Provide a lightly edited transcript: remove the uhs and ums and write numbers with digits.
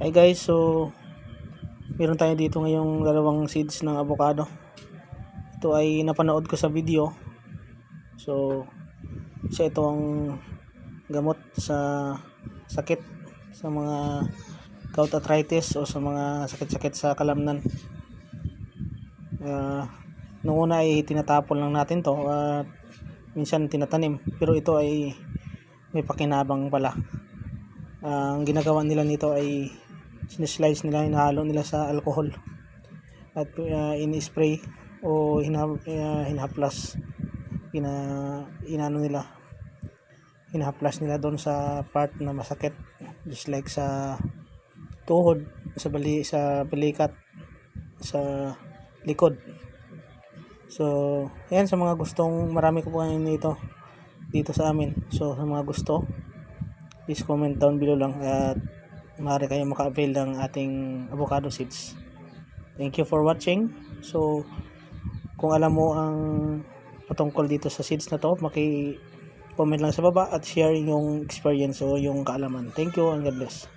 Hi guys, so meron tayo dito ngayong dalawang seeds ng avocado. Ito ay napanood ko sa video. So isa itong gamot sa sakit, sa mga gout arthritis o sa mga sakit-sakit sa kalamnan. Nung una ay tinatapon lang natin to at minsan tinatanim, pero ito ay may pakinabang pala. Ang ginagawa nila nito ay sinislice nila, hinahalo nila sa alcohol at in-spray o hinahaplas, hinahaplas nila doon sa part na masakit, just like sa tuhod, sa balikat, sa likod. So yan, sa mga gustong, marami ko po ngayon dito sa amin. So sa mga gusto, please comment down below lang at maaari kayo maka-avail ng ating avocado seeds. Thank you for watching. So kung alam mo ang patungkol dito sa seeds na to, maki-comment lang sa baba at share yung experience o yung kaalaman. Thank you and God bless.